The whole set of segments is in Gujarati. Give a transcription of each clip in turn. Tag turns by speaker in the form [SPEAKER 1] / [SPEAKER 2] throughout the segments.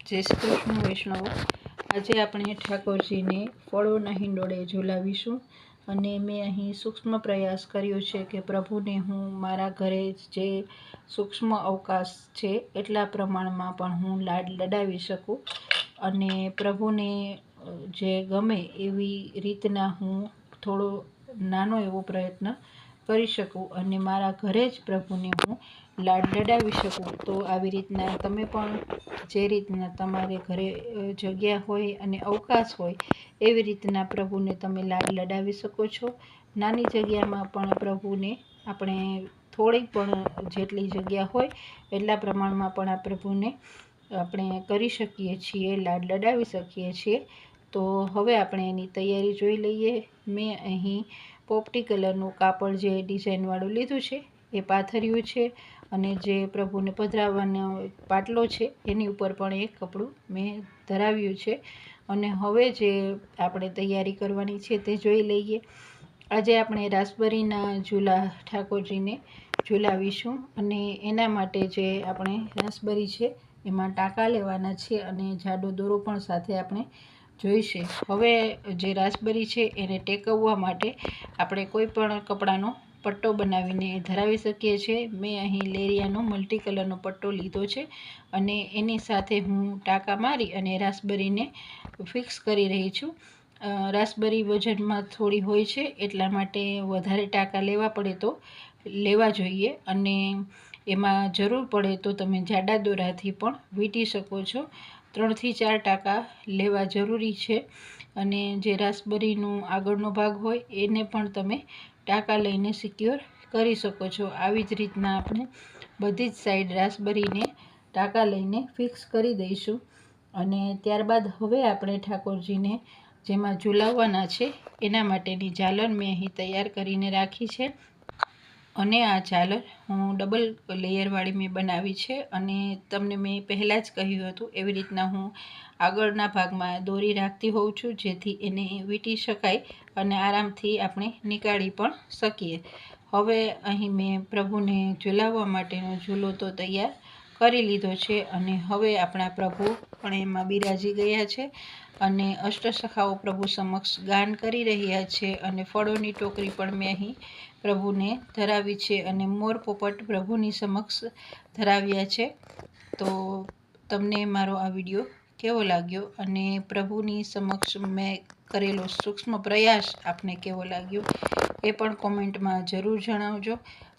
[SPEAKER 1] જય શ્રી કૃષ્ણ વૈષ્ણવો। આજે આપણે ઠાકોરજીને ફળોના હિંડોળે ઝુલાવીશું અને મેં અહીં સૂક્ષ્મ પ્રયાસ કર્યો છે કે પ્રભુને હું મારા ઘરે જે સૂક્ષ્મ અવકાશ છે એટલા પ્રમાણમાં પણ હું લાડ લડાવી શકું અને પ્રભુને જે ગમે એવી રીતના હું થોડો નાનો એવો પ્રયત્ન કરી શકું અને મારા ઘરે જ પ્રભુને હું લાડ લડાવી શકું। તો આવી રીતના તમે પણ જે રીતના તમારે ઘરે જગ્યા હોય અને અવકાશ હોય એવી રીતના પ્રભુને તમે લાડ લડાવી શકો છો। નાની જગ્યામાં પણ પ્રભુને આપણે થોડી પણ જેટલી જગ્યા હોય એટલા પ્રમાણમાં પણ આ પ્રભુને આપણે કરી શકીએ છીએ, લાડ લડાવી શકીએ છીએ। તો હવે આપણે એની તૈયારી જોઈ લઈએ। મેં અહીં પોપટી કલરનું કાપડ જે ડિઝાઇનવાળું લીધું છે એ પાથર્યું છે અને જે પ્રભુને પધરાવવાનો પાટલો છે એની ઉપર પણ એક કપડું મેં ધરાવ્યું છે અને હવે જે આપણે તૈયારી કરવાની છે તે જોઈ લઈએ। આજે આપણે રાસબરીના ઝૂલા ઠાકોરજીને ઝૂલાવીશું અને એના માટે જે આપણે રાસબરી છે એમાં ટાંકા લેવાના છે અને જાડો દોરો પણ સાથે આપણે જોઈશે। હવે જે રાસબરી છે એને ટેકવવા માટે આપણે કોઈ પણ કપડાનો પટ્ટો બનાવીને ધરાવી શકીએ છીએ। મેં અહીં લેરિયાનો મલ્ટી કલરનો પટ્ટો લીધો છે અને એની સાથે હું ટાંકા મારી અને રાસબરીને ફિક્સ કરી રહી છું। રાસબરી વજનમાં થોડી હોય છે એટલા માટે વધારે ટાંકા લેવા પડે તો લેવા જોઈએ અને એમાં જરૂર પડે તો તમે જાડા દોરાથી પણ વીંટી શકો છો। 3 થી 4 ટાંકા લેવા જરૂરી છે અને જે રાસબરીનું આગળનો ભાગ હોય એને પણ તમે ટાંકા લઈને સિક્યોર કરી શકો છો। આવી જ રીતના આપણે બધી જ સાઈડ રાસબરીને ટાંકા લઈને ફિક્સ કરી દઈશું અને ત્યારબાદ હવે આપણે ઠાકોરજીને જેમાં ઝુલાવવાના છે એના માટેની ઝાલર મેં અહીં તૈયાર કરીને રાખી છે અને આ ઝાલર હું ડબલ લેયરવાળી મેં બનાવી છે અને તમને મેં પહેલાં જ કહ્યું હતું એવી રીતના હું આગળના ભાગમાં દોરી રાખતી હોઉં છું જેથી એને વીંટી શકાય અને આરામથી આપણે નીકાળી પણ શકીએ। હવે અહીં મેં પ્રભુને ઝુલાવવા માટેનો ઝૂલો તો તૈયાર કરી લીધો છે અને હવે આપણા પ્રભુ પણ એમાં બિરાજી ગયા છે અને અષ્ટસખાઓ પ્રભુ સમક્ષ ગાન કરી રહ્યા છે અને ફળોની ટોકરી પણ મેં અહીં પ્રભુને ધરાવી છે અને મોર પોપટ પ્રભુની સમક્ષ ધરાવ્યા છે। તો તમને મારો આ વિડીયો કેવો લાગ્યો અને પ્રભુની સમક્ષ મેં કરેલો સૂક્ષ્મ પ્રયાસ આપને કેવો લાગ્યો એ પણ કોમેન્ટમાં જરૂર જણાવજો।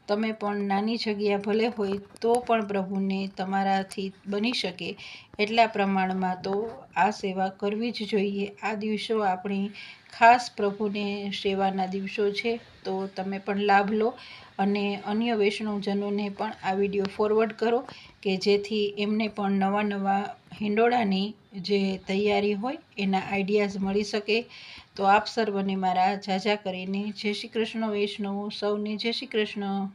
[SPEAKER 1] તમે પણ નાની જગ્યા ભલે હોય તો પણ પ્રભુને તમારાથી બની શકે એટલા પ્રમાણમાં તો આ સેવા કરવી જ જોઈએ। આ દિવસો આપણી ખાસ પ્રભુને સેવાના દિવસો છે તો તમે પણ લાભ લો અને અન્ય વૈષ્ણવજનોને પણ આ વિડીયો ફોરવર્ડ કરો કે જેથી એમને પણ નવા નવા હિંડોળાની જે તૈયારી હોય એના આઈડિયાઝ મળી શકે। તો આપ સર્વને મારા ઝાઝા કરીને જય શ્રી કૃષ્ણ વૈષ્ણવ, સૌને જય શ્રી કૃષ્ણ।